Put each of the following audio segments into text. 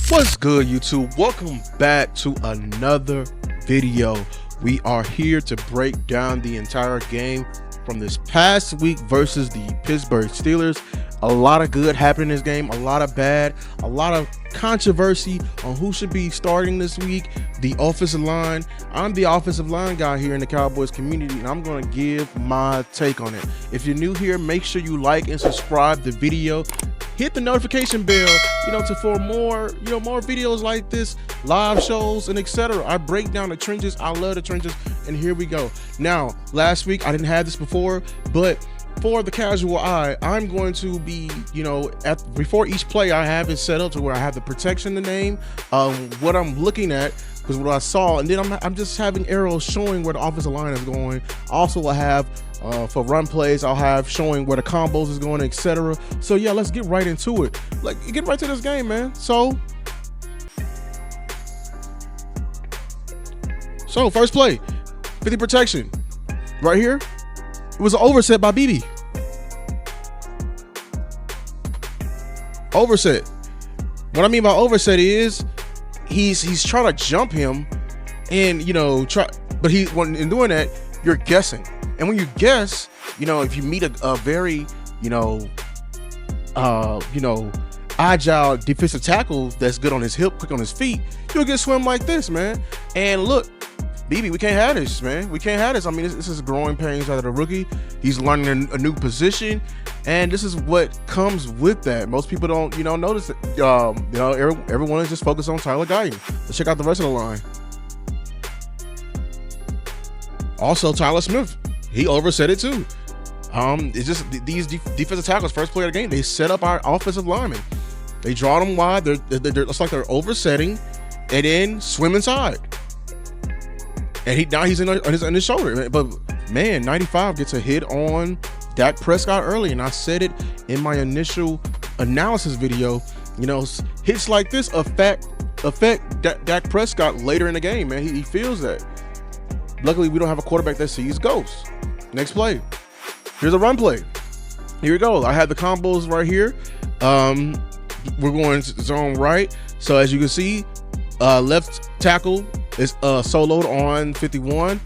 What's good, YouTube? Welcome back to another video. We are here to break down the entire game from this past week versus the Pittsburgh Steelers. A lot of good happened in this game, a lot of bad, a lot of controversy on who should be starting this week. The offensive line. I'm the offensive line guy here in the Cowboys community, and I'm going to give my take on it. If you're new here, make sure you like and subscribe the video. Hit the notification bell, for more, more videos like this, live shows and etc. I break down the trenches. I love the trenches, and here we go. Now, last week I didn't have this before, but for the casual eye, I'm going to be, before each play, I have it set up to where I have the protection, the name, what I'm looking at, because what I saw, and then I'm just having arrows showing where the offensive line is going. Also, I have for run plays, I'll have showing where the combos is going, etc. So yeah, let's get right into it. Get right to this game, man. So first play, 50 protection, right here. It was an overset by BB. Overset. What I mean by overset is he's trying to jump him, and but in doing that, you're guessing. And when you guess, if you meet a very agile defensive tackle that's good on his hip, quick on his feet, you'll get swim like this, man. And look, BB, we can't have this, man. We can't have this. I mean, this is growing pains out of the rookie. He's learning a new position, and this is what comes with that. Most people don't, notice it. Everyone is just focused on Tyler Guyton. Let's check out the rest of the line. Also, Tyler Smith, he overset it too. It's just these defensive tackles, first play of the game, they set up our offensive linemen. They draw them wide. It's like they're oversetting, and then swim inside. And now he's on his shoulder. But man, 95 gets a hit on Dak Prescott early, and I said it in my initial analysis video. Hits like this affect Dak Prescott later in the game, man. He feels that. Luckily, we don't have a quarterback that sees ghosts. Next play. Here's a run play. Here we go. I have the combos right here. We're going zone right. So as you can see, left tackle is soloed on 51.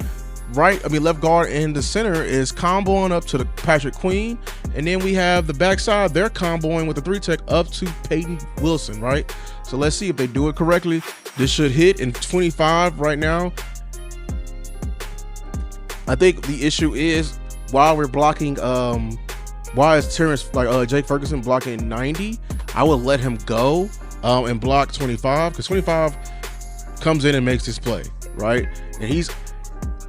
Left guard in the center is comboing up to the Patrick Queen. And then we have the backside. They're comboing with the 3-tech up to Peyton Wilson, right? So let's see if they do it correctly. This should hit in 25 right now. I think the issue is while we're blocking, why is Terrence, Jake Ferguson blocking 90? I would let him go and block 25, because 25 comes in and makes this play, right? And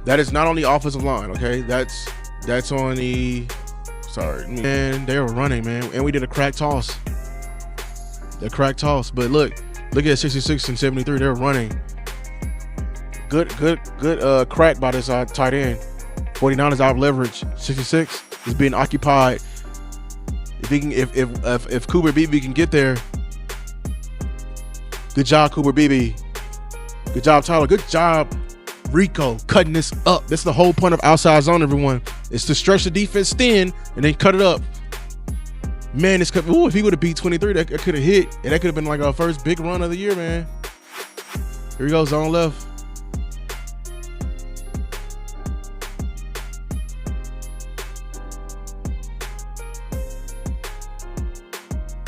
that is not on the offensive line, okay? That's on the, sorry, man, they were running, man, and we did a crack toss. The crack toss, but look at 66 and 73, they're running. Good crack by this tight end. 49 is out of leverage. 66 is being occupied. If Cooper Beebe can get there, good job, Cooper Beebe. Good job, Tyler. Good job, Rico, cutting this up. That's the whole point of outside zone, everyone. It's to stretch the defense thin and then cut it up. Man, if he would have beat 23, that could have hit, and that could have been like our first big run of the year, man. Here we go, zone left.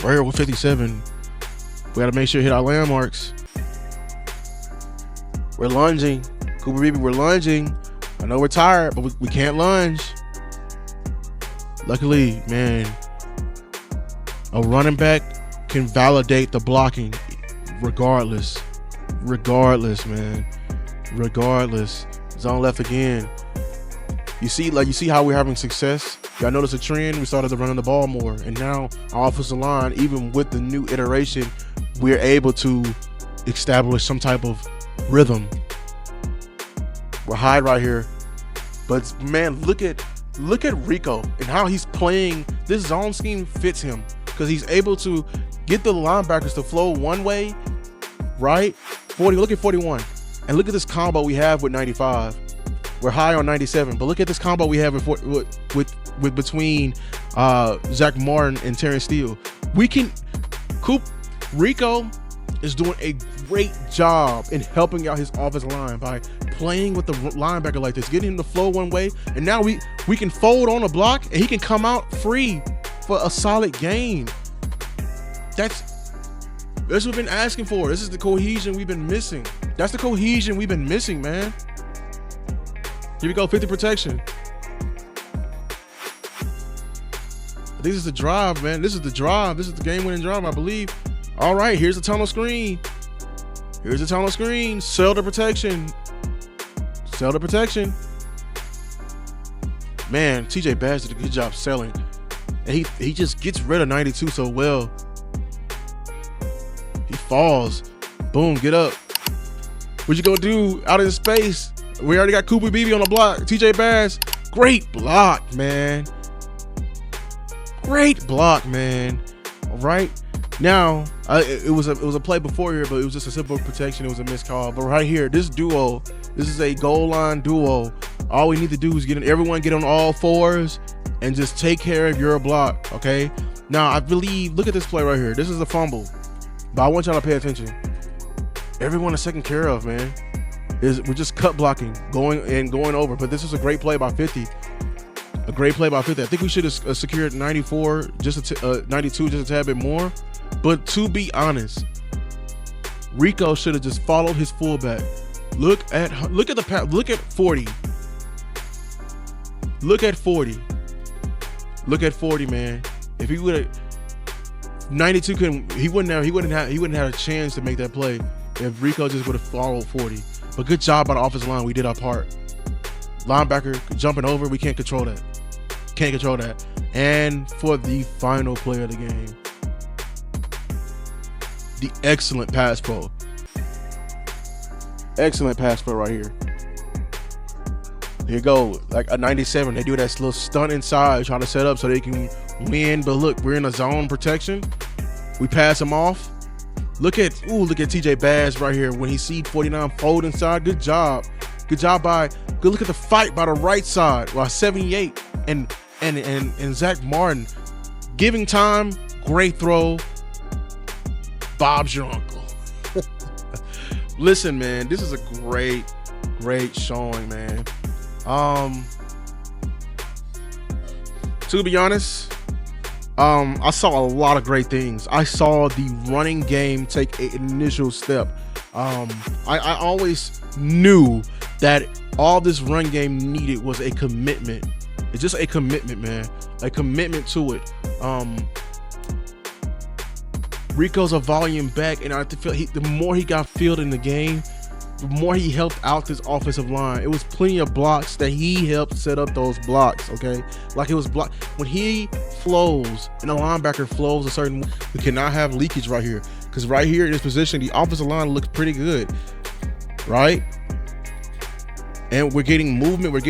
Right here with 57, we got to make sure to hit our landmarks. We're lunging. Cooper Beebe, we're lunging. I know we're tired, but we can't lunge. Luckily, man, a running back can validate the blocking regardless. Regardless, man. Regardless. Zone left again. You see how we're having success? Y'all notice a trend? We started to running the ball more. And now our offensive line, even with the new iteration, we're able to establish some type of rhythm. We're high right here. But man, look at Rico and how he's playing. This zone scheme fits him because he's able to get the linebackers to flow one way, right? 40, look at 41. And look at this combo we have with 95. We're high on 97, but look at this combo we have with between Zach Martin and Terrence Steele. We can Rico is doing a great job in helping out his offensive line by playing with the linebacker like this, getting him to flow one way, and now we can fold on a block and he can come out free for a solid gain. That's what we've been asking for. This is the cohesion we've been missing. That's the cohesion we've been missing, man. Here we go, 50 protection. This is the drive, man. This is the drive. This is the game-winning drive, I believe. All right, here's the tunnel screen. Here's the tunnel screen. Sell the protection. Sell the protection. Man, TJ Bass did a good job selling. And he just gets rid of 92 so well. He falls. Boom, get up. What you gonna do out in space? We already got Cooper Beebe on the block. TJ Bass, great block, man. Great block, man. All right. Now, it was a play before here, but it was just a simple protection. It was a missed call. But right here, this duo, this is a goal line duo. All we need to do is everyone get on all fours and just take care of your block, okay? Now, I believe, look at this play right here. This is a fumble, but I want y'all to pay attention. Everyone is taken care of, man. We're just cut blocking, going over. But this is a great play by 50. A great play by 50. I think we should have secured 94, 92, just a tad bit more. But to be honest, Rico should have just followed his fullback. Look at 40. Look at 40. Look at 40, man. If he would have 92 couldn't, he wouldn't have a chance to make that play if Rico just would have followed 40. But good job by the offensive line. We did our part. Linebacker jumping over, we can't control that. Can't control that. And for the final play of the game, the excellent pass pro. Excellent pass pro right here. Here you go, like a 97. They do that little stunt inside, trying to set up so they can win. But look, we're in a zone protection. We pass him off. Look at TJ Bass right here when he sees 49 fold inside. Good job. Good job good look at the fight by the right side. While 78 and Zach Martin giving time. Great throw. Bob's your uncle. Listen, man, this is a great showing, man. To be honest, I saw a lot of great things. I saw the running game take an initial step. I always knew that all this run game needed was a commitment. It's just a commitment, man. A commitment to it. Rico's a volume back, and I feel the more he got filled in the game, the more he helped out this offensive line. It was plenty of blocks that he helped set up those blocks, okay? Like it was block when he flows and the linebacker flows a certain way, we cannot have leakage right here. Because right here in this position, the offensive line looks pretty good, right? And we're getting movement. We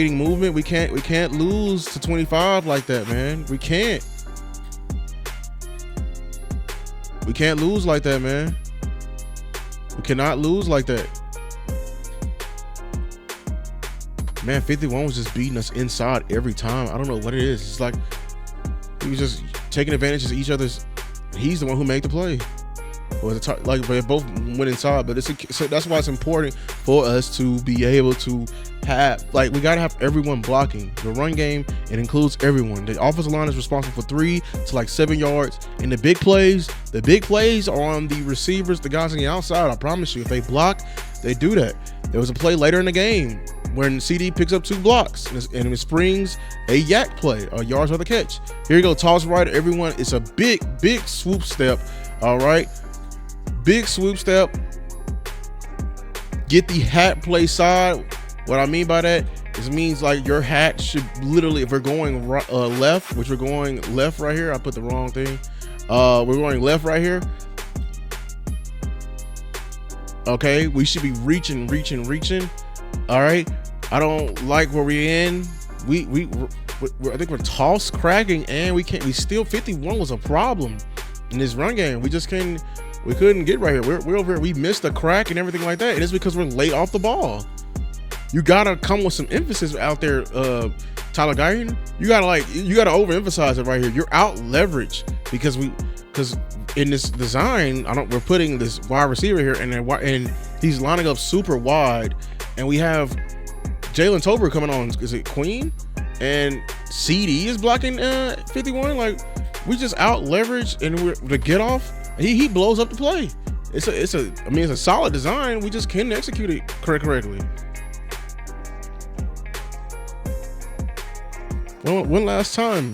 can't lose to 25 like that, man. We can't lose like that, man. We cannot lose like that. Man, 51 was just beating us inside every time. I don't know what it is. It's like he was just taking advantage of each other's. He's the one who made the play. But they both went inside. But so that's why it's important for us to be able to have, we gotta have everyone blocking. The run game, it includes everyone. The offensive line is responsible for 3 to 7 yards. And the big plays are on the receivers, the guys on the outside. I promise you, if they block, they do that. There was a play later in the game when CD picks up 2 blocks and it springs a yak play, a yards worth of catch. Here you go, toss right, everyone. It's a big swoop step. All right, big swoop step. Get the hat play side. What I mean by that is it means your hat should literally, if we're going left, which we're going left right here. I put the wrong thing. We're going left right here. Okay, we should be reaching. All right, I don't like where we're in. I think we're toss cracking, and we still 51 was a problem in this run game. We couldn't get right here. We're over here. We missed a crack and everything like that, and it's because we're late off the ball. You gotta come with some emphasis out there, Tyler Guyton. You gotta overemphasize it right here. You're out leveraged. because in this design, we're putting this wide receiver here, and he's lining up super wide, and we have Jalen Tolbert coming on. Is it Queen? And CD is blocking 51. Like, we just out leverage, and we're the get off. He blows up the play. It's a solid design. We just can't execute it correctly. When last time?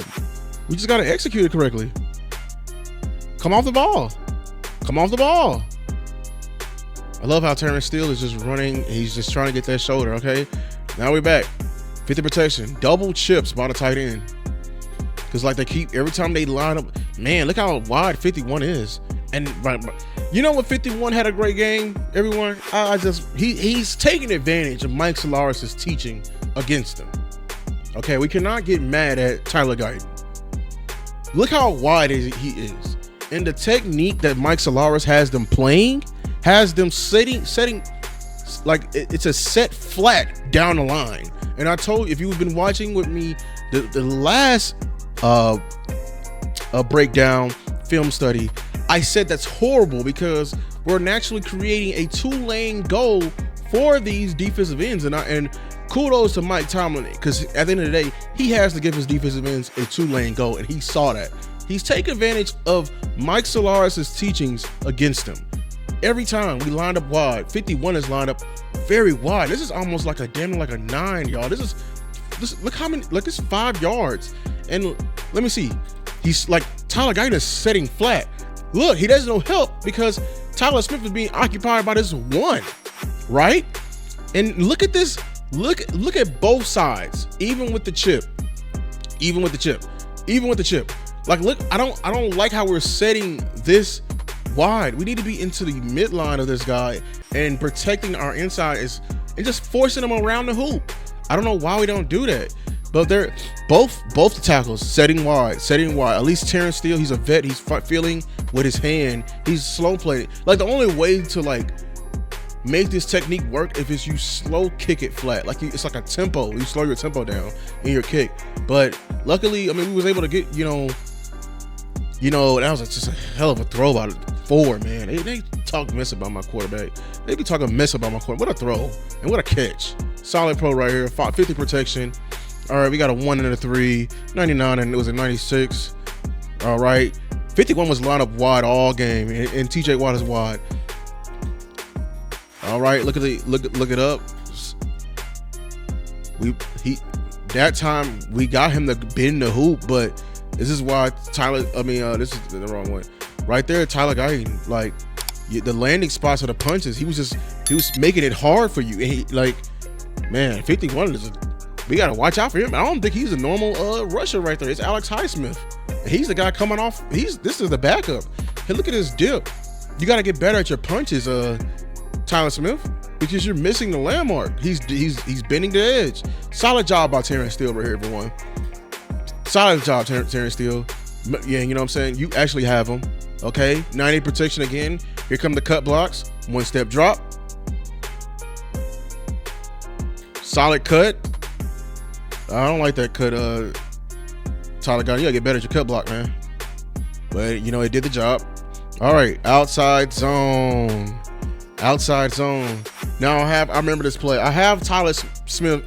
We just got to execute it correctly. Come off the ball. I love how Terrence Steele is just running. He's just trying to get that shoulder. Okay, now we're back. 50 protection, double chips by the tight end. Because like every time they line up, man, look how wide 51 is. And you know what, 51 had a great game, everyone. He's taking advantage of Mike Solaris' teaching against him. Okay, we cannot get mad at Tyler Guyton. Look how wide he is. And the technique that Mike Solaris has them playing, has them setting like it's a set flat down the line. And I told you, if you've been watching with me, the last breakdown film study, I said that's horrible because we're naturally creating a 2-lane goal for these defensive ends. And kudos to Mike Tomlin, because at the end of the day, he has to give his defensive ends a 2-lane goal, and he saw that. He's taking advantage of Mike Solaris' teachings against him. Every time we lined up wide, 51 is lined up very wide. This is almost like a 9, y'all. This look how many, like, it's 5 yards. And let me see. He's like, Tyler Guyton is setting flat. Look, he doesn't know help because Tyler Smith is being occupied by this one, right? And look at this. Look at both sides, even with the chip. Like, look, I don't like how we're setting this wide. We need to be into the midline of this guy and protecting our inside and just forcing him around the hoop. I don't know why we don't do that. But they're both the tackles setting wide. At least Terrence Steele, he's a vet. He's feeling with his hand. He's slow playing. Like, the only way to like make this technique work if it's you slow kick it flat. Like, it's like a tempo. You slow your tempo down in your kick. But luckily, I mean, we was able to get, you know, that was just a hell of a throw out of 4, man. They talk mess about my quarterback. They be talking mess about my quarterback. What a throw and what a catch. Solid pro right here. 50 protection. All right, we got a 1 and a 3, 99, and it was a 96. All right, 51 was lined up wide all game, and TJ Watt is wide. All right, look it up. That time we got him to bend the hoop, but this is why this is the wrong one. Right there, Tyler Guyton, like, the landing spots of the punches, he was making it hard for you. And he, like, man, 51 is we got to watch out for him. I don't think he's a normal rusher right there. It's Alex Highsmith. He's the guy coming off. This is the backup. Hey, look at his dip. You got to get better at your punches, Tyler Smith, because you're missing the landmark. He's bending the edge. Solid job by Terrence Steele right here, everyone. Solid job, Terrence Steele. Yeah, you know what I'm saying? You actually have him. Okay, 90 protection again. Here come the cut blocks. 1-step drop. Solid cut. I don't like that cut, Tyler Guyton. You gotta get better at your cut block, man. But, you know, it did the job. All right, outside zone. Now I remember this play. I have Tyler Smith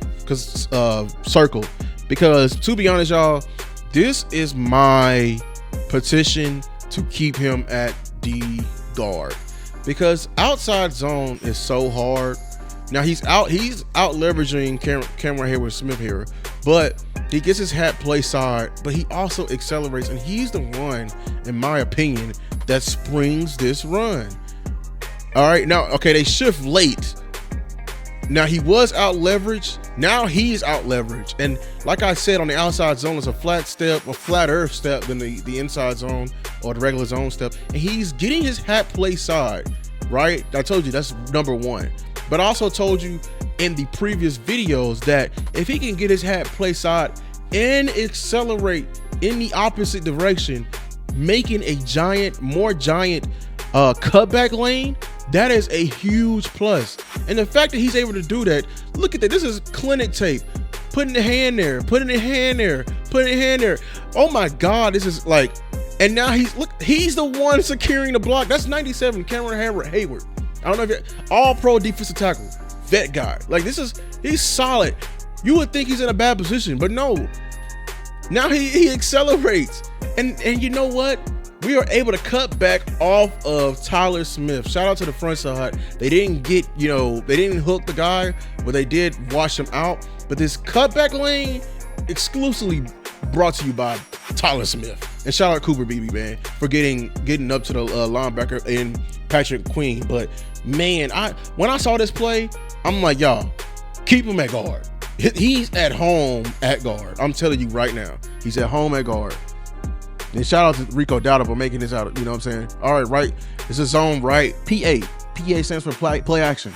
circled because, to be honest, y'all, this is my petition to keep him at D guard, because outside zone is so hard. Now he's out leveraging Cameron Hayward-Smith here, but he gets his hat play side, but he also accelerates, and he's the one, in my opinion, that springs this run. All right, now, okay, they shift late. Now he was out leveraged. Now he's out leveraged. And like I said, on the outside zone, it's a flatter step than the inside zone or the regular zone step. And he's getting his hat play side, right? I told you that's number 1. But I also told you in the previous videos that if he can get his hat play side and accelerate in the opposite direction, making a more giant cutback lane, that is a huge plus. And the fact that he's able to do that, look at that. This is clinic tape. Putting the hand there, putting the hand there. Oh my God, this is like, And now he's the one securing the block. That's 97, Cameron Hayward. I don't know if you're all pro defensive tackle, vet guy. Like he's solid. You would think he's in a bad position, but no. Now he accelerates. And you know what? We are able to cut back off of Tyler Smith. Shout out to the front side. They didn't get, they didn't hook the guy, but they did wash him out. But this cutback lane exclusively brought to you by Tyler Smith. And shout out Cooper Beebe, man, for getting up to the linebacker and Patrick Queen. But man, when I saw this play, I'm like, y'all, keep him at guard. He's at home at guard. I'm telling you right now, he's at home at guard. And shout out to Rico Dowdle for making this out. You know what I'm saying? All right. It's a zone right. PA. PA stands for play action.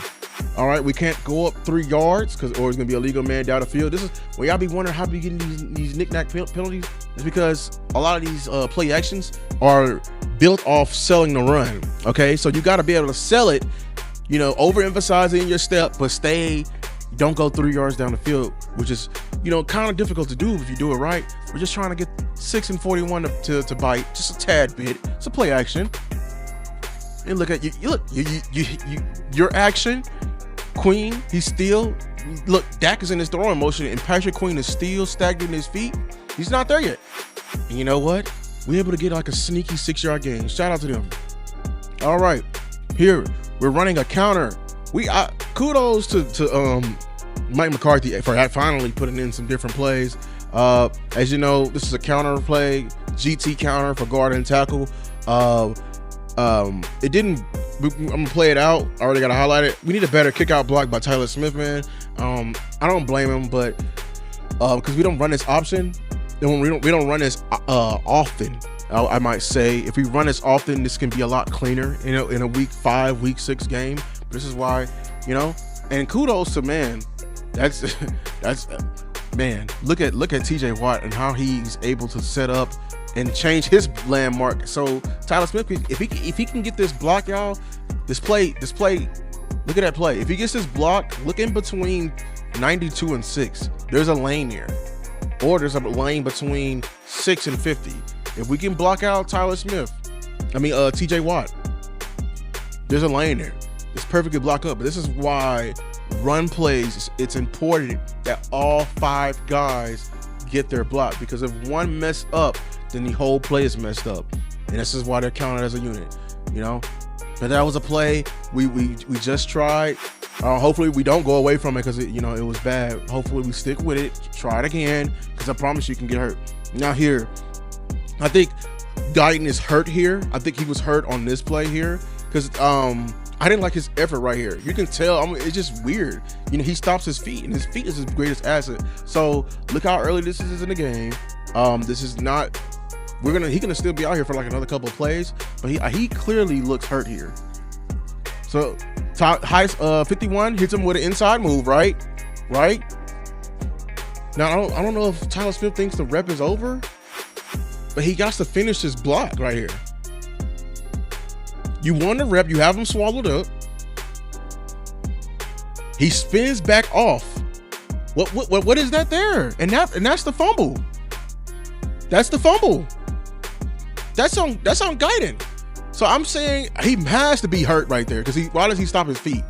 All right. We can't go up 3 yards or it's going to be a legal man down the field. This is where y'all be wondering how we getting these knick-knack penalties. It's because a lot of these play actions are built off selling the run. Okay. So you got to be able to sell it, overemphasizing your step, but don't go 3 yards down the field, which is, kind of difficult to do if you do it right. We're just trying to get 6 and 41 to bite just a tad bit. It's a play action. And look at your action, Queen. He's still Dak is in his throwing motion, and Patrick Queen is still stagnant in his feet. He's not there yet. And you know what? We're able to get like a sneaky 6-yard gain. Shout out to them. All right, here we're running a counter. Kudos to Mike McCarthy for finally putting in some different plays. As you know, this is a counter play, GT counter for guard and tackle. I'm gonna play it out. I already got to highlight it. We need a better kick out block by Tyler Smith, man. I don't blame him, but because we don't run this option, then we don't run this often. I might say if we run this often, this can be a lot cleaner in a week 5, week 6 game. But this is why, and kudos to man. That's man. Look at TJ Watt and how he's able to set up and change his landmark. So Tyler Smith, if he can get this block, y'all, this play, look at that play. If he gets this block, look in between 92 and 6. There's a lane there, or there's a lane between 6 and 50. If we can block out Tyler Smith, TJ Watt, there's a lane there. It's perfectly blocked up. But this is why run plays, it's important that all 5 guys get their block, because if one mess up, then the whole play is messed up. And this is why they're counted as a unit, But that was a play we just tried. Hopefully we don't go away from it because it was bad. Hopefully we stick with it, try it again, because I promise you can get hurt. Now here, I think Guyton is hurt here. I think he was hurt on this play here because I didn't like his effort right here. You can tell. It's just weird. He stops his feet, and his feet is his greatest asset. So look how early this is in the game. This is not. He gonna still be out here for like another couple of plays, but he clearly looks hurt here. So Heist 51 hits him with an inside move, right? Now I don't know if Tyler Smith thinks the rep is over, but he got to finish his block right here. You won the rep, you have him swallowed up. He spins back off. What is that there? And that's the fumble. That's the fumble. That's on Guyton. So I'm saying he has to be hurt right there, because why does he stop his feet?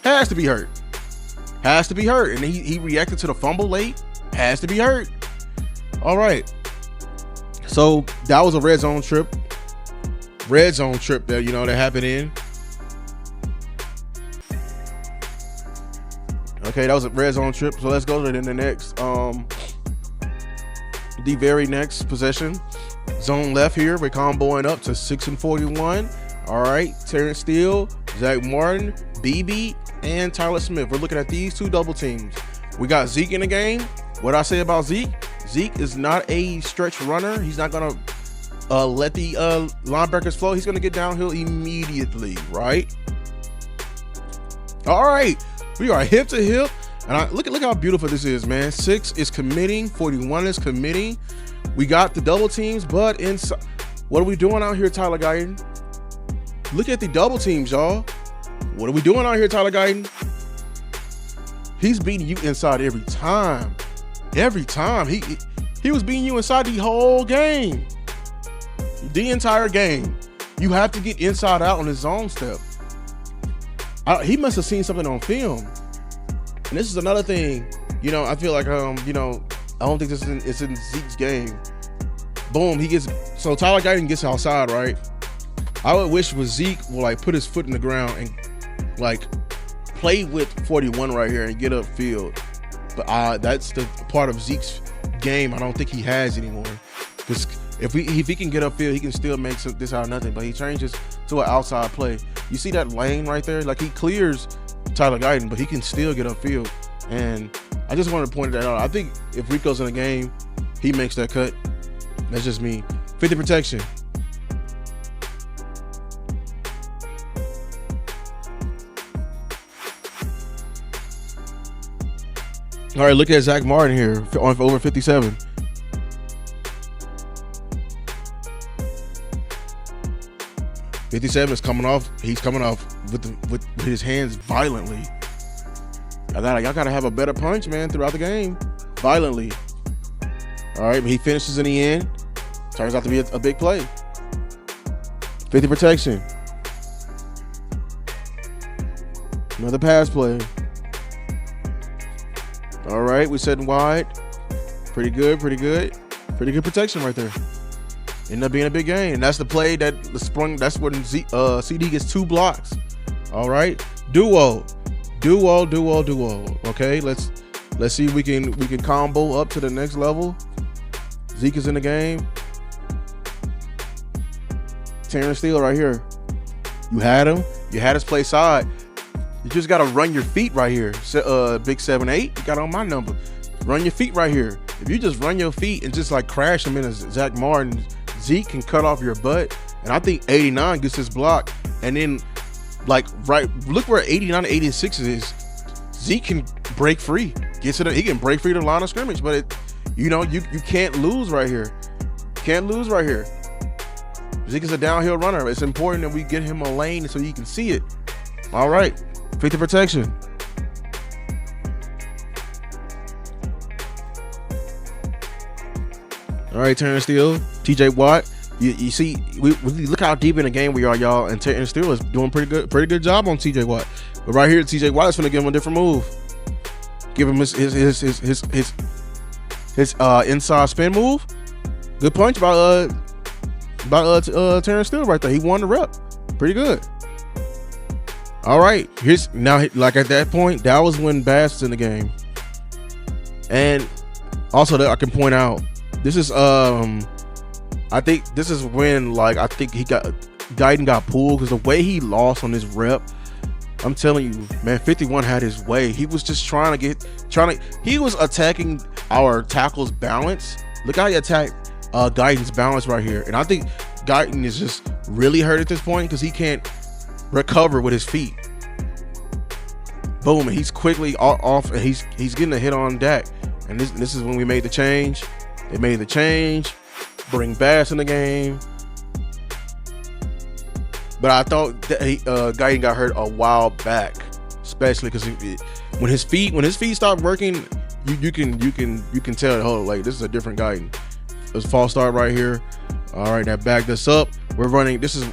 Has to be hurt. And he reacted to the fumble late. Has to be hurt. All right. So that was a red zone trip there, that happened in. Okay, that was a red zone trip. So let's go to the next, the very next possession. Zone left here. We're comboing up to 6 and 41. All right, Terrence Steele, Zach Martin, BB, and Tyler Smith. We're looking at these 2 double teams. We got Zeke in the game. What I say about Zeke? Zeke is not a stretch runner. He's not gonna let the linebackers flow. He's gonna get downhill immediately, right? All right, we are hip to hip, and look how beautiful this is, man. 6 is committing, 41 is committing. We got the double teams, but inside, what are we doing out here, Tyler Guyton? Look at the double teams, y'all. What are we doing out here, Tyler Guyton? He's beating you inside every time. Every time. He was beating you inside the whole game. The entire game. You have to get inside out on his zone step. He must have seen something on film. And this is another thing, I feel like, I don't think it's in Zeke's game. Boom, so Tyler Guyton gets outside, right? I would wish with Zeke will like put his foot in the ground and like play with 41 right here and get upfield. But that's the part of Zeke's game I don't think he has anymore. Because if he can get upfield, he can still make this out of nothing. But he changes to an outside play. You see that lane right there? Like he clears Tyler Guyton, but he can still get upfield. And I just wanted to point that out. I think if Rico's in the game, he makes that cut. That's just me. 50 protection. All right, look at Zach Martin here on over 57. Is coming off. He's coming off with his hands violently. Y'all gotta have a better punch, man, throughout the game. Violently. All right, but he finishes in the end. Turns out to be a big play. 50 protection. Another pass play. All right, we setting wide. Pretty good protection right there. Ended up being a big game. And that's the play that sprung. That's when CD gets 2 blocks. All right, duo. Okay, let's see if we can combo up to the next level. Zeke is in the game. Terrence Steele right here. You had him. You had us play side. You just got to run your feet right here. Big 7-8. You got on my number. Run your feet right here. If you just run your feet and just like crash them in a Zach Martin, Zeke can cut off your butt. And I think 89 gets this block. And then like look where 89 to 86 is. Zeke can break free. He can break free to the line of scrimmage. But you can't lose right here. Can't lose right here. Zeke is a downhill runner. It's important that we get him a lane so he can see it. All right. 50 protection. All right, Terrence Steele, TJ Watt. You see, we look how deep in the game we are, y'all. And Terrence Steele is doing pretty good job on TJ Watt. But right here, TJ Watt is going to give him a different move. Give him his inside spin move. Good punch by Terrence Steele right there. He won the rep. Pretty good. All right, now like at that point, that was when Bass was in the game. And also that I can point out, this is I think this is when I think Guyton got pulled because the way he lost on this rep, I'm telling you, man, 51 had his way. He was just he was attacking our tackle's balance. Look how he attacked Guyton's balance right here. And I think Guyton is just really hurt at this point because he can't recover with his feet. Boom, and he's quickly off, and he's getting a hit on Dak. And this is when we made the change. They made the change, bring Bass in the game. But I thought that Guyton got hurt a while back, especially because when his feet start working, you can tell. Oh, like this is a different Guyton. There's a false start right here. All right, that backed us up. We're running. This is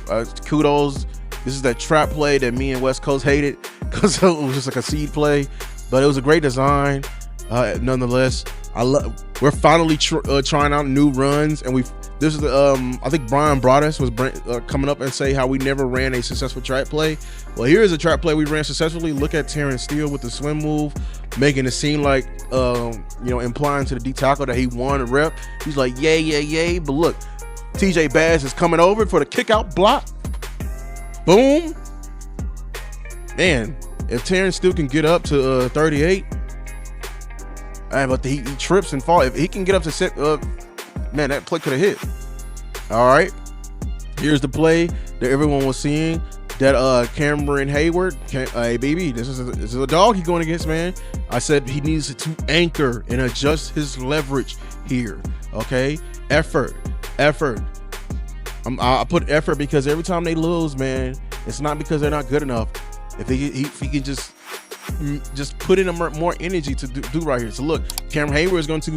kudos. This is that trap play that me and West Coast hated because it was just like a seed play, but it was a great design. Nonetheless, we're finally trying out new runs, and this is the I think Brian Broaddus was coming up and say how we never ran a successful trap play. Well, here is a trap play we ran successfully. Look at Terrence Steele with the swim move, making it seem like implying to the D tackle that he won a rep. He's like yay, but look, TJ Bass is coming over for the kick out block. Boom. Man, if Terrence Steele can get up to 38, but he trips and falls. If he can get up to man, that play could have hit. All right, here's the play that everyone was seeing. That Cameron Hayward, hey baby, this is a dog he's going against, man. I said he needs to anchor and adjust his leverage here. Okay, effort. I put effort because every time they lose, man, it's not because they're not good enough. If he can just put in more energy to do right here. So look, Cameron Hayward is going to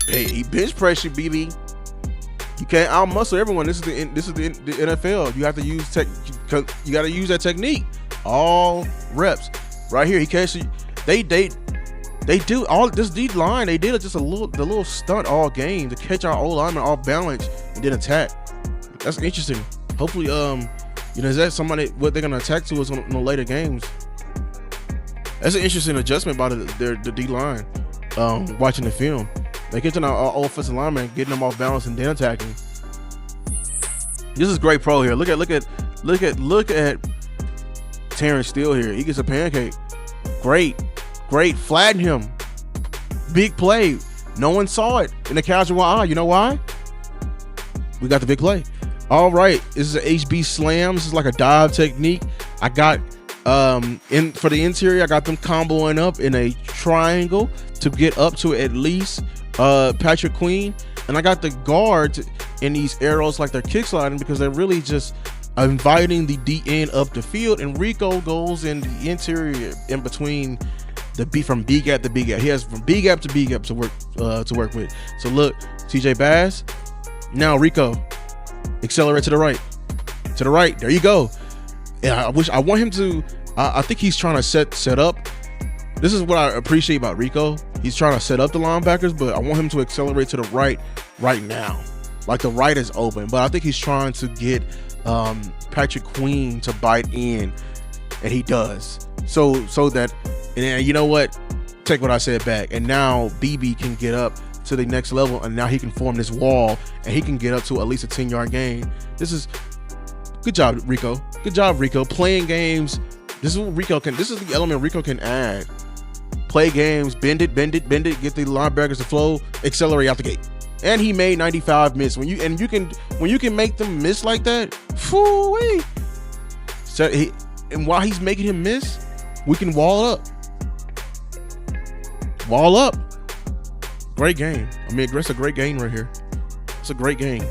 he bench pressure, BB. You can't out muscle everyone. This is the NFL. You have to use you got to use that technique. All reps right here. He catches. They do all this D line. They did just the little stunt all game to catch our old lineman off balance and then attack. That's interesting. Hopefully, is that somebody what they're gonna attack to us on the later games? That's an interesting adjustment by the D line. Watching the film, they get to our offensive lineman, getting them off balance and then attacking. This is great pro here. Look at Terrence Steele here. He gets a pancake. Great, flatten him. Big play. No one saw it in the casual eye. You know why? We got the big play. All right, this is an HB slam. This is like a dive technique. I got for the interior, I got them comboing up in a triangle to get up to at least Patrick Queen, and I got the guards in these arrows like they're kick sliding because they're really just inviting the DN up the field, and Rico goes in the interior in between from B gap to B gap. He has from B gap to B gap to work with. So look, TJ Bass. Now Rico, accelerate to the right. There you go. Yeah, I want him to. I think he's trying to set up. This is what I appreciate about Rico. He's trying to set up the linebackers, but I want him to accelerate to the right now. Like the right is open, but I think he's trying to get Patrick Queen to bite in, and he does. So that, and you know what? Take what I said back. And now BB can get up to the next level, and now he can form this wall, and he can get up to at least a 10-yard gain. This is good job, Rico. Good job, Rico. Playing games. This is what Rico can. This is the element Rico can add. Play games, bend it, get the linebackers to flow, accelerate out the gate. And he made 95 miss. When you can make them miss like that, phoo-wee. So and while he's making him miss, we can wall up. Wall up. Great game. I mean, it's a great game right here. It's a great game.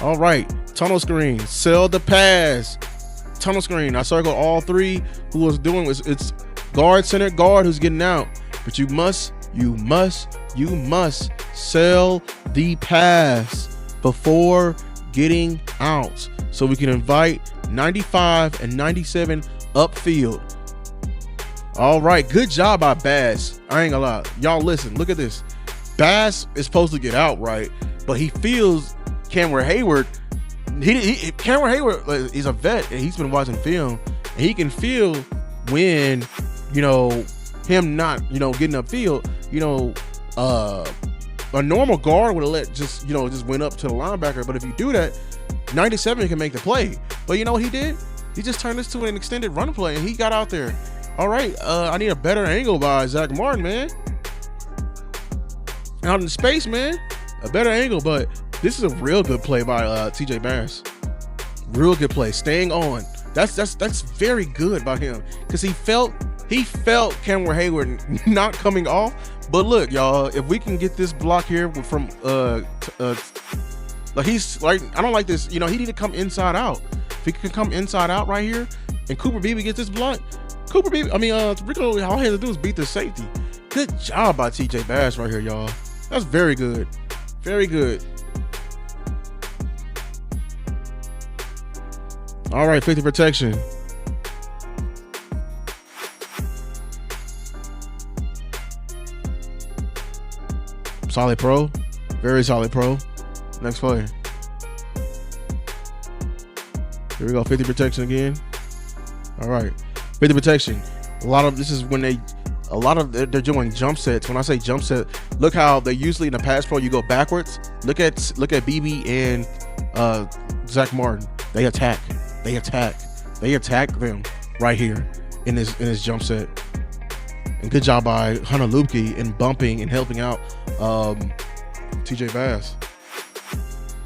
All right, tunnel screen, sell the pass. Tunnel screen. I circled all three. Who was doing was it's guard, center, guard who's getting out. But you must sell the pass before getting out, so we can invite 95 and 97 upfield. All right, good job by Bass. I ain't gonna lie, y'all. Listen, look at this. Bass is supposed to get out right, but he feels Cameron Hayward. Cameron Hayward is a vet, and he's been watching film, and he can feel when him not getting upfield. A normal guard would have let just went up to the linebacker, but if you do that, 97 can make the play. But you know what he did? He just turned this to an extended run play, and he got out there. All right, I need a better angle by Zach Martin, man. Out in space, man. A better angle, but this is a real good play by TJ Bass. Real good play, staying on. That's very good by him, because he felt Cameron Hayward not coming off. But look, y'all, if we can get this block here from like he's like, I don't like this. He need to come inside out. If he can come inside out right here, and Cooper Beebe gets this block, Rico, all he has to do is beat the safety. Good job by TJ Bass right here, y'all. That's very good. Very good. All right, 50 protection. Solid pro. Very solid pro. Next play. Here we go. 50 protection again. All right. 50 protection. They're doing jump sets. When I say jump set, look how they usually in the pass pro you go backwards. Look at BB and Zach Martin. They attack them right here in this jump set. And good job by Hunter Lupke in bumping and helping out TJ Bass.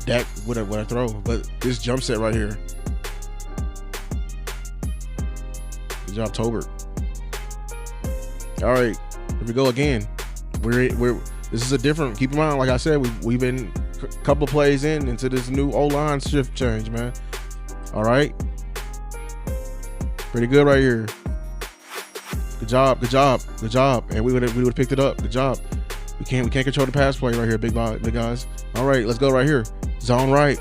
That would I throw, but this jump set right here. Good job, Tobert. All right, here we go again. This is a different. Keep in mind, like I said, we've been a couple of plays into this new O-line shift change, man. All right, pretty good right here. Good job. And we would have picked it up. Good job. We can't control the pass play right here, big guys. All right, let's go right here. Zone right.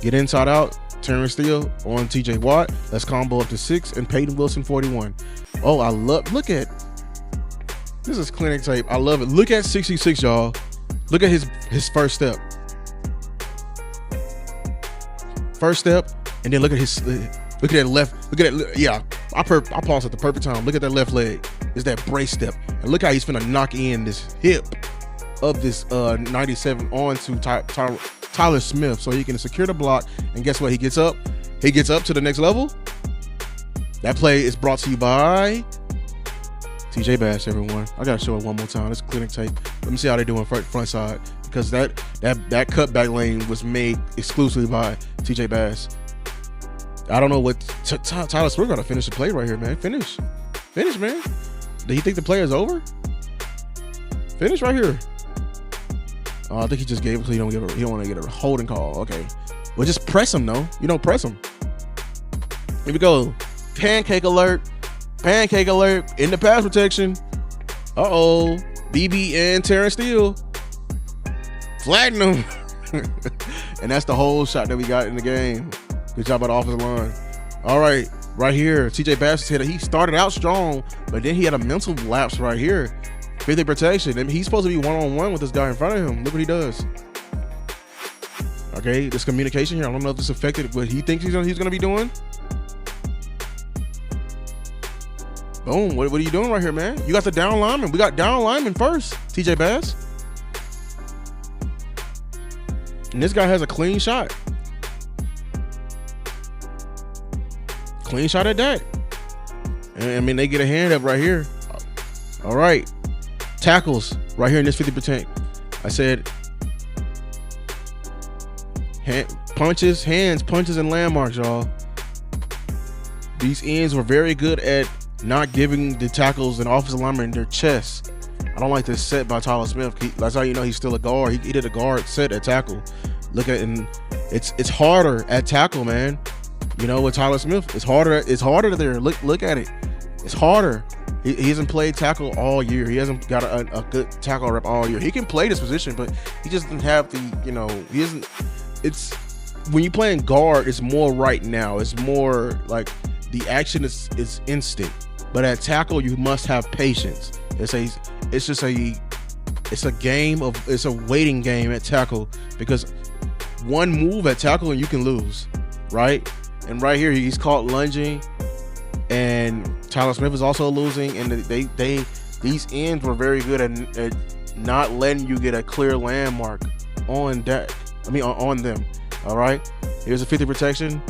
Get inside out. Terrence Steele on TJ Watt. Let's combo up to 6 and Peyton Wilson 41. Oh, I love, look at, this is clinic tape. I love it. Look at 66, y'all. Look at his first step. First step, and then look at that left, look at that, yeah. I paused at the perfect time. Look at that left leg. It's that brace step. And look how he's finna knock in this hip of this 97 onto Tyler Smith so he can secure the block. And guess what? He gets up to the next level. That play is brought to you by TJ Bass, everyone. I gotta show it one more time. It's clinic tape. Let me see how they're doing front side, because that cutback lane was made exclusively by TJ Bass. I don't know what Tyler Smith gotta finish the play right here, man. Finish, man. Do you think the play is over? Finish right here. Oh, I think he just gave it so he don't want to get a holding call. Okay, well, just press him. No, you don't press him. Here we go. Pancake alert in the pass protection. Uh-oh, BB and Terrence Steele flatten him. And that's the whole shot that we got in the game. Good job by the offensive line. All right, right here, TJ Bass hit it. He started out strong, but then he had a mental lapse right here. 50 protection. And he's supposed to be one-on-one with this guy in front of him. Look what he does. Okay, this communication here, I don't know if this affected what he thinks he's gonna be doing. Boom, what are you doing right here, man? You got the down lineman. We got down lineman first, TJ Bass. And this guy has a clean shot. Clean shot at that. And I mean, they get a hand up right here. All right. Tackles right here in this 50%. I said punches, and landmarks, y'all. These ends were very good at not giving the tackles and offensive linemen their chest. I don't like this set by Tyler Smith. That's how you know he's still a guard. He did a guard set at tackle. Look at, and it's harder at tackle, man. You know, with Tyler Smith, it's harder there. Look at it. It's harder. He hasn't played tackle all year. He hasn't got a good tackle rep all year. He can play this position, but he just doesn't have the, you know, he isn't. It's when you're playing guard, it's more right now. It's more like the action is instant. But at tackle, you must have patience. It's a waiting game at tackle, because one move at tackle and you can lose, right? And right here, he's caught lunging, and Tyler Smith is also losing. And these ends were very good at not letting you get a clear landmark on that. I mean, on them. All right. Here's a 50 protection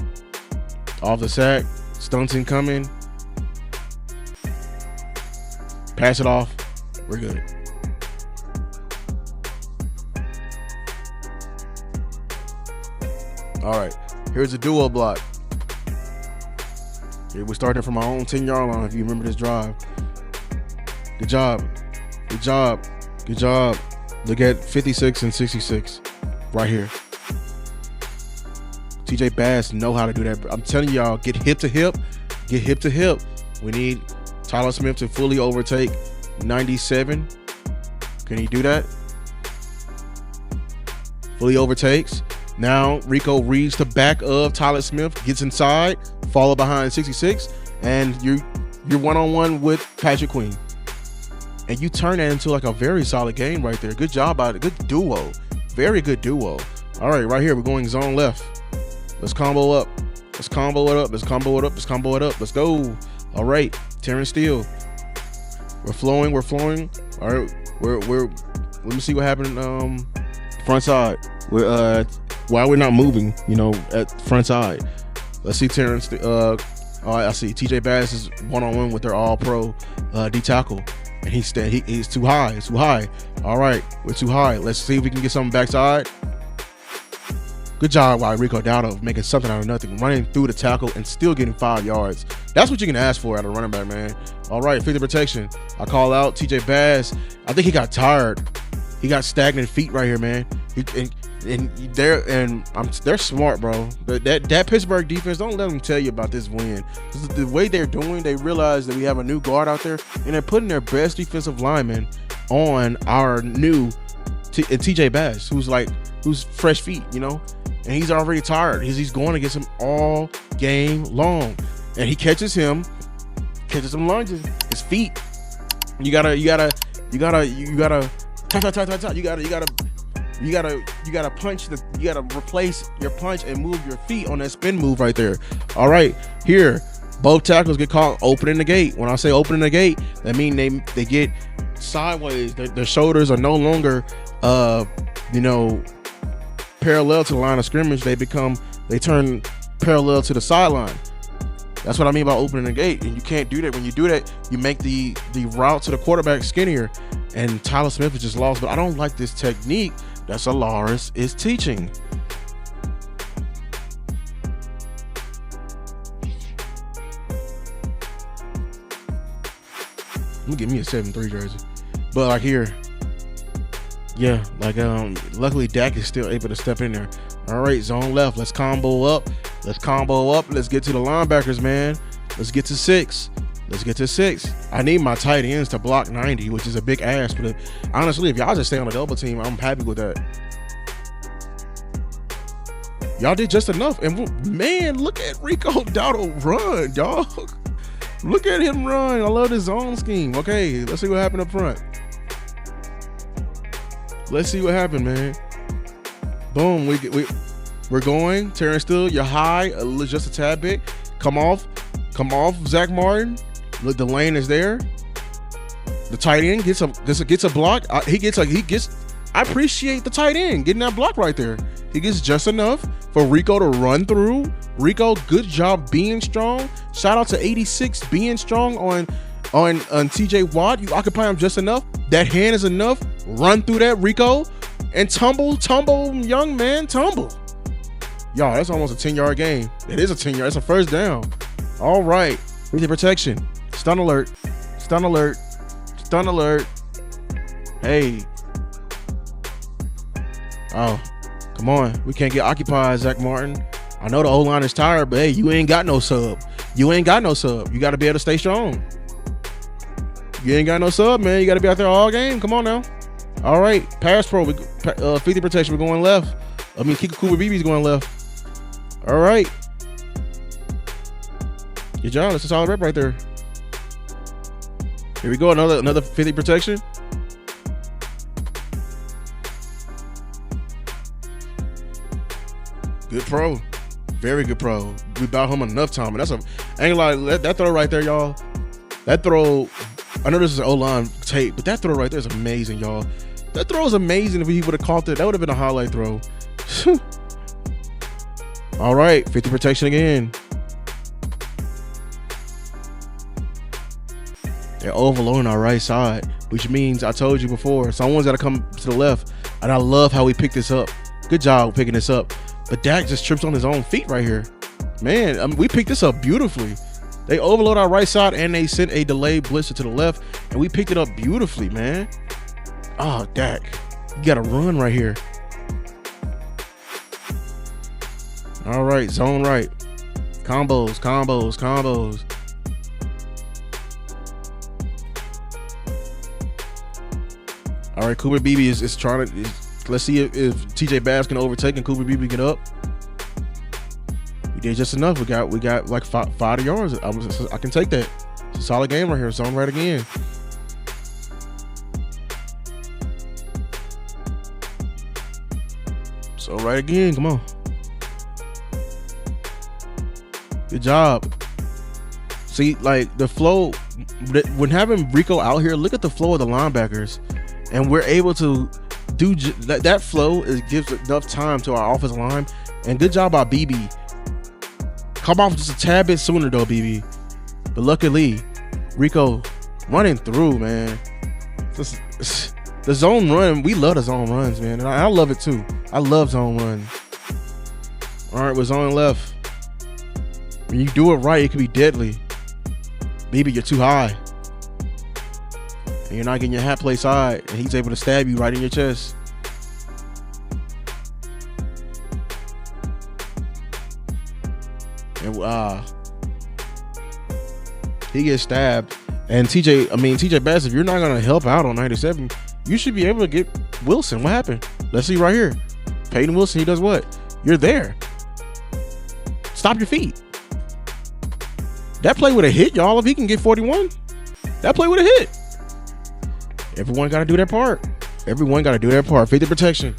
off the sack. Stunting coming. Pass it off. We're good. All right. Here's a duo block. Okay, we're starting from our own 10-yard line, if you remember this drive. Good job. Good job. Good job. Look at 56 and 66 right here. TJ Bass know how to do that. I'm telling y'all, get hip to hip. Get hip to hip. We need Tyler Smith to fully overtake 97. Can he do that? Fully overtakes. Now Rico reads the back of Tyler Smith, gets inside, follow behind 66, and you're one-on-one with Patrick Queen. And you turn that into like a very solid game right there. Good job by it. Good duo. Very good duo. All right, right here, we're going zone left. Let's combo up. Let's combo it up. Let's combo it up. Let's combo it up. Let's go. All right, Terrence Steele. We're flowing. We're flowing. All right, we're. Let me see what happened. Front side. Why we're not moving? You know, at front side. Let's see Terrence. All right, I see TJ Bass is one-on-one with their All-Pro D tackle, and he's too high. It's too high. All right, we're too high. Let's see if we can get something backside. Good job by Rico Dowdle making something out of nothing, running through the tackle and still getting 5 yards. That's what you can ask for out of running back, man. All right, 50 protection. I call out TJ Bass. I think he got tired. He got stagnant feet right here, man. They're smart, bro. That Pittsburgh defense, don't let them tell you about this win. The way they're doing, they realize that we have a new guard out there, and they're putting their best defensive lineman on our new TJ Bass, who's like who's fresh feet, you know, and he's already tired. He's going against him all game long, and he catches him lunges, his feet. You gotta punch you gotta replace your punch and move your feet on that spin move right there. All right, here both tackles get caught opening the gate. When I say opening the gate, that means they get sideways. Their shoulders are no longer parallel to the line of scrimmage. They turn parallel to the sideline. That's what I mean by opening the gate. And you can't do that. When you do that, you make the route to the quarterback skinnier. And Tyler Smith is just lost. But I don't like this technique that Solaris is teaching. Let me get me a 7-3 jersey. But like here, yeah, like luckily Dak is still able to step in there. All right, zone left. Let's combo up. Let's get to the linebackers, man. Let's get to 6. I need my tight ends to block 90, which is a big ask. But honestly, if y'all just stay on a double team, I'm happy with that. Y'all did just enough. And man, look at Rico Dowdle run, dog. Look at him run. I love this zone scheme. Okay, let's see what happened up front. Let's see what happened, man. Boom, we're going. Terrence Steele, you're high, just a tad bit. Come off, Zach Martin. Look, the lane is there. The tight end gets a block. I appreciate the tight end getting that block right there. He gets just enough for Rico to run through. Rico, good job being strong. Shout out to 86 being strong on TJ Watt. You occupy him just enough. That hand is enough. Run through that, Rico, and tumble, young man, tumble. Y'all, that's almost a 10-yard game. It is a 10-yard. It's a first down. All right. With the protection. Stun alert. Hey. Oh, come on. We can't get occupied, Zach Martin. I know the O-line is tired, but hey, you ain't got no sub. You got to be able to stay strong. You ain't got no sub, man. You got to be out there all game. Come on now. All right. Pass pro. 50 protection. We're going left. I mean, Cooper BB's going left. All right. Good job. That's a solid rep right there. Here we go. Another 50 protection. Good pro. Very good pro. We bought him enough time. And I ain't gonna lie, that throw right there, y'all. That throw, I know this is an O-line tape, but that throw right there is amazing, y'all. That throw is amazing. If he would have caught it, that would have been a highlight throw. All right, 50 protection again. They're overloading our right side, which means I told you before, someone's got to come to the left. And I love how we picked this up. Good job picking this up. But Dak just trips on his own feet right here. Man, we picked this up beautifully. They overload our right side and they sent a delayed blitzer to the left, and we picked it up beautifully, man. Oh, Dak, you got to run right here. All right, zone right. Combos. All right, Cooper Beebe is trying to. Let's see if TJ Bass can overtake and Cooper Beebe get up. We did just enough. We got like 5 yards. I can take that. It's a solid game right here. Zone right again. So right again. Come on. Good job. See, like the flow, when having Rico out here, look at the flow of the linebackers, and we're able to do that flow. It gives enough time to our offensive line, and good job by BB. Come off just a tad bit sooner though, BB. But luckily, Rico running through, man. The zone run, we love the zone runs, man, and I love it too. I love zone runs. All right, we're zone left. When you do it right, it can be deadly. BB, you're too high. And you're not getting your hat play side, and he's able to stab you right in your chest. And he gets stabbed. And TJ Bass, if you're not gonna help out on 97, you should be able to get Wilson. What happened? Let's see right here. Peyton Wilson, he does what? You're there. Stop your feet. That play would have hit, y'all. If he can get 41, that play would have hit. Everyone got to do their part. Everyone got to do their part. 50 protection.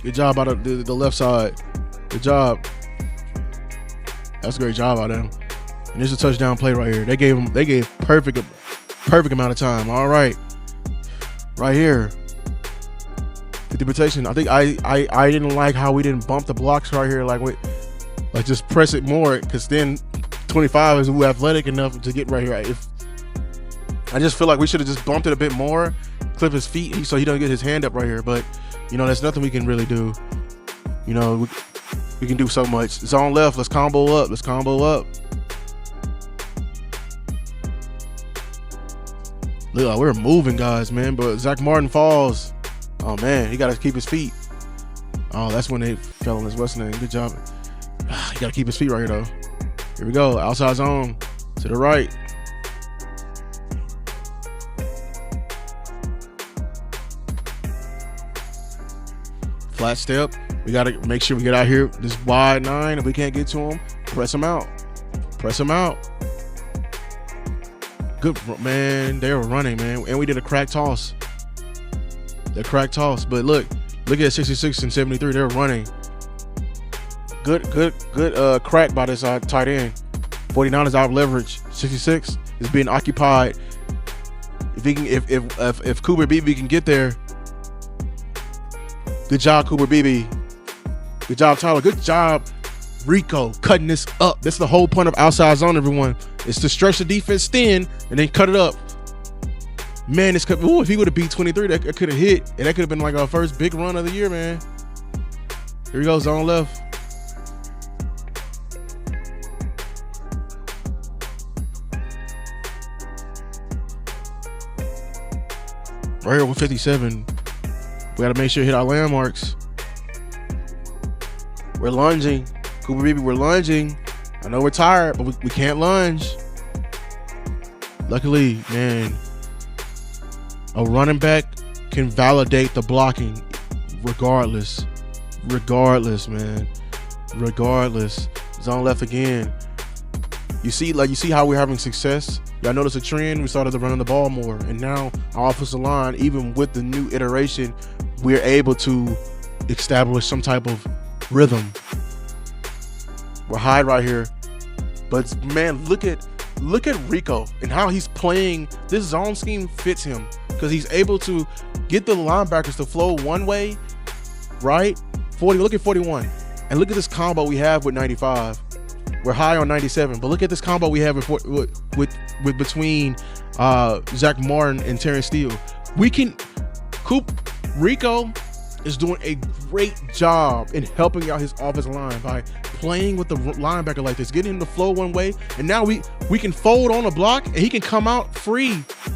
Good job out of the left side. Good job. That's a great job out of them. And there's a touchdown play right here. They gave perfect amount of time. All right. Right here. 50 protection. I think I didn't like how we didn't bump the blocks right here. Like just press it more, because then 25 is athletic enough to get right here. I just feel like we should have just bumped it a bit more, clip his feet so he doesn't get his hand up right here. But there's nothing we can really do. We can do so much. Zone left. Let's combo up. Look, we're moving, guys, man. But Zach Martin falls. Oh man, he got to keep his feet. Oh, that's when they fell on his Western name. Good job. He got to keep his feet right here, though. Here we go. Outside zone to the right. Flat step. We got to make sure we get out here. This wide 9. If we can't get to him, press him out. Good, man. They were running, man. And we did a crack toss. But look at 66 and 73. They were running. Good crack by this tight end. 49 is out of leverage. 66 is being occupied. If Cooper Beebe can get there. Good job, Cooper Beebe. Good job, Tyler. Good job, Rico, cutting this up. That's the whole point of outside zone, everyone. It's to stretch the defense thin and then cut it up. Man, if he would have beat 23, that could have hit. And that could have been like our first big run of the year, man. Here we go, zone left. Right here with 57. We got to make sure to hit our landmarks. We're lunging. Cooper Beebe, we're lunging. I know we're tired, but we can't lunge. Luckily, man, a running back can validate the blocking regardless, man. Regardless. Zone left again. You see how we're having success? Y'all notice a trend? We started to run the ball more. And now our offensive line, even with the new iteration, we're able to establish some type of rhythm. We're high right here. But man, look at Rico and how he's playing. This zone scheme fits him because he's able to get the linebackers to flow one way, right? 40. Look at 41. And look at this combo we have with 95. We're high on 97, but look at this combo we have with between Zach Martin and Terrence Steele. Rico is doing a great job in helping out his offensive line by playing with the linebacker like this, getting him to flow one way, and now we can fold on a block and he can come out free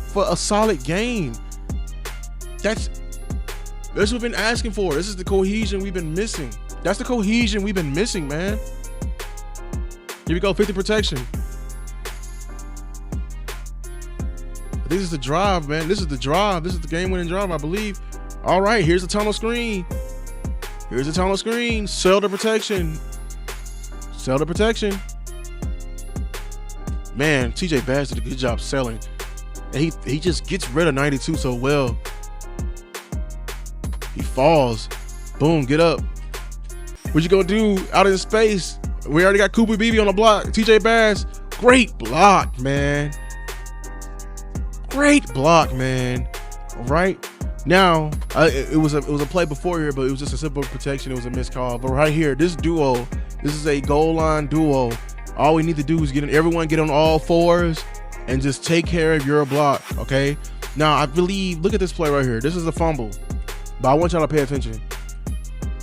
for a solid game. That's what we've been asking for. This is the cohesion we've been missing. That's the cohesion we've been missing, man. Here we go, 50 protection. This is the drive, man. This is the drive. This is the game-winning drive, I believe. All right, here's the tunnel screen. Sell the protection. Man, TJ Bass did a good job selling. And he just gets rid of 92 so well. He falls. Boom, get up. What you gonna do out in space? We already got Cooper Beebe on the block. TJ Bass, great block, man. All right. Now, it was a play before here, but it was just a simple protection. It was a missed call. But right here, this is a goal line duo. All we need to do is everyone get on all fours and just take care of your block, okay? Now, I believe, look at this play right here. This is a fumble, but I want y'all to pay attention.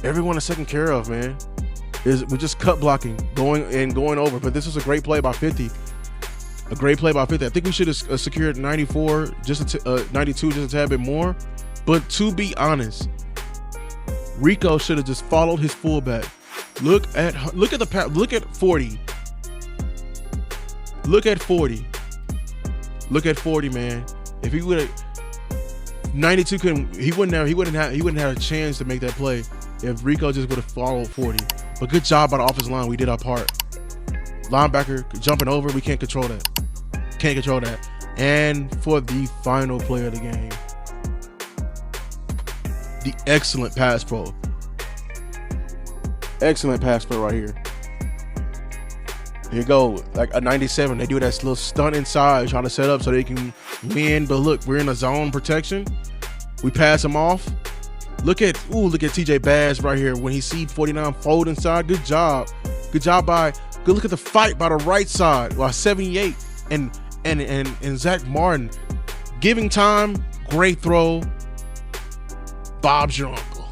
Everyone is taken care of, man. We're just cut blocking, going over. But this was a great play by 50. I think we should have secured 94, 92, just a tad bit more. But to be honest, Rico should have just followed his fullback. Look at 40. Look at 40. Look at 40, man. If he would have 92, he wouldn't have a chance to make that play if Rico just would have followed 40. But good job by the offensive line. We did our part. Linebacker jumping over, we can't control that. Can't control that. And for the final play of the game, the excellent pass pro. Excellent pass pro right here. Here you go, like a 97. They do that little stunt inside, trying to set up so they can win. But look, we're in a zone protection. We pass him off. Look at TJ Bass right here when he see 49 fold inside. Good job. Good look at the fight by the right side. While 78 and Zach Martin giving time. Great throw. Bob's your uncle.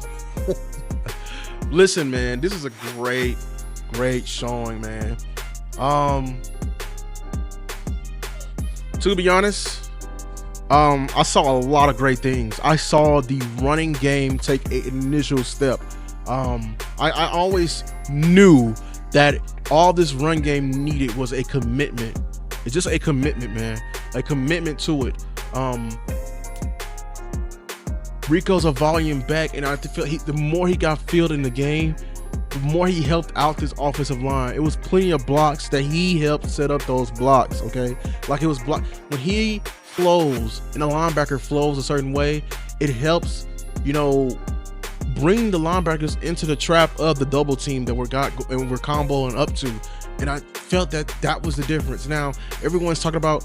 Listen, man, this is a great showing, man. To be honest, I saw a lot of great things. I saw the running game take an initial step. I always knew that all this run game needed was a commitment. It's just a commitment, man. A commitment to it. Rico's a volume back, and I feel the more he got filled in the game, the more he helped out this offensive line. It was plenty of blocks that he helped set up those blocks, okay? Like it was block when he flows and the linebacker flows a certain way, it helps, bring the linebackers into the trap of the double team that we're comboing up to. And I felt that was the difference. Now everyone's talking about,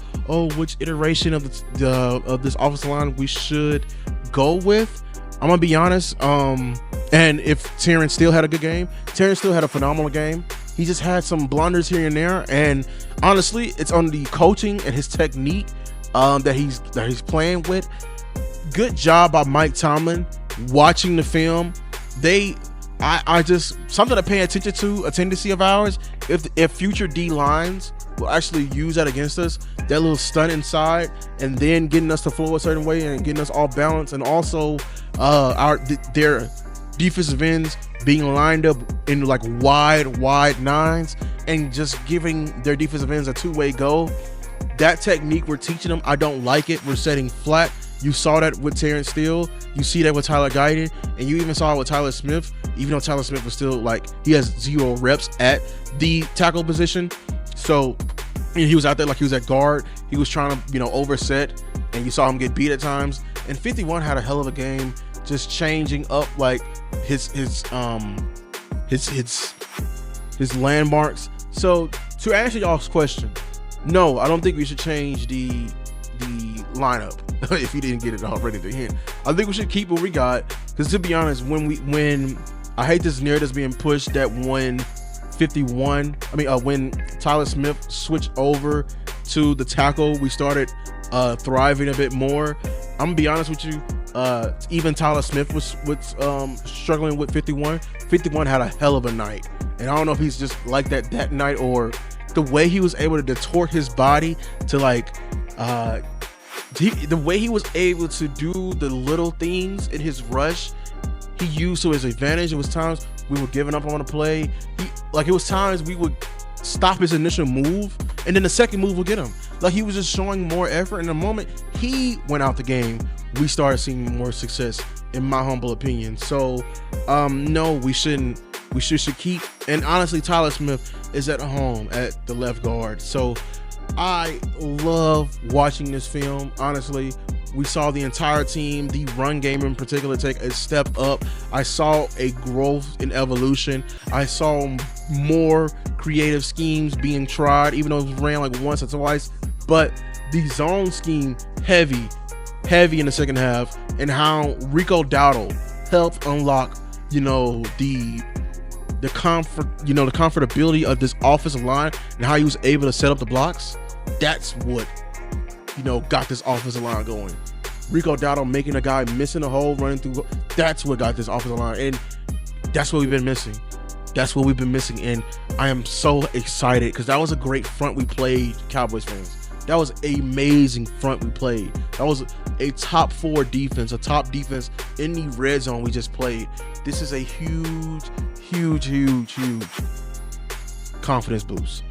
which iteration of this offensive line we should go with. I'm gonna be honest. And if Terrence Steele had a good game, Terrence Steele had a phenomenal game. He just had some blunders here and there. And honestly, it's on the coaching and his technique that he's playing with. Good job by Mike Tomlin watching the film. I just something to pay attention to, a tendency of ours. If future D lines will actually use that against us, that little stunt inside, and then getting us to flow a certain way and getting us all balanced, and also their defensive ends being lined up in like wide nines and just giving their defensive ends a two-way go. That technique we're teaching them, I don't like it. We're setting flat. You saw that with Terrence Steele. You see that with Tyler Guyton, and you even saw it with Tyler Smith, even though Tyler Smith was still he has 0 reps at the tackle position. So he was out there like he was at guard. He was trying to, overset, and you saw him get beat at times. And 51 had a hell of a game, just changing up like his landmarks. So to answer y'all's question, no, I don't think we should change the lineup. If you didn't get it already, the hint. I think we should keep what we got, because to be honest, when I hate this narrative being pushed that when Tyler Smith switched over to the tackle, we started thriving a bit more. I'm gonna be honest with you. Even Tyler Smith was struggling with 51. 51 had a hell of a night, and I don't know if he's just like that night, or the way he was able to contort his body to the way he was able to do the little things in his rush, he used to his advantage. It was times we were giving up on the play. It was times we would stop his initial move, and then the second move would get him. Like he was just showing more effort. And the moment he went out the game, we started seeing more success, in my humble opinion. So, no, we shouldn't. We should keep. And honestly, Tyler Smith is at home at the left guard. So I love watching this film. Honestly, we saw the entire team, the run game in particular, take a step up. I saw a growth in evolution. I saw more creative schemes being tried, even though it was ran like once or twice. But the zone scheme, heavy in the second half, and how Rico Dowdle helped unlock, the comfortability of this offensive line, and how he was able to set up the blocks. That's what got this offensive line going. Rico Dowdle making a guy missing a hole, running through. That's what got this offensive line, and that's what we've been missing. And I am so excited, because that was a great front we played, Cowboys fans. That was an amazing front we played. That was a top 4 defense, a top defense in the red zone we just played. This is a huge confidence boost.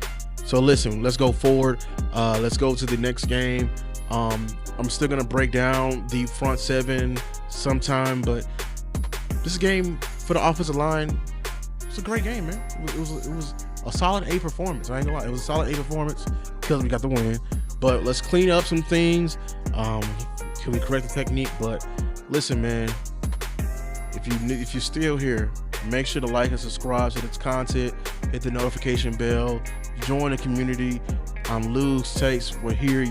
So listen, let's go forward. Let's go to the next game. I'm still gonna break down the front seven sometime, but this game for the offensive line, it's a great game, man. It was a solid A performance. I ain't gonna lie, it was a solid A performance because we got the win. But let's clean up some things. Can we correct the technique? But listen, man, if you're still here, make sure to like and subscribe to this content. Hit the notification bell. Join the community. Lou's Takes. We're here.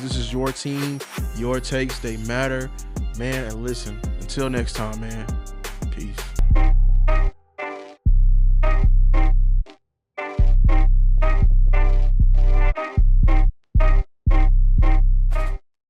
This is your team. Your takes, they matter, man. And listen, until next time, man. Peace.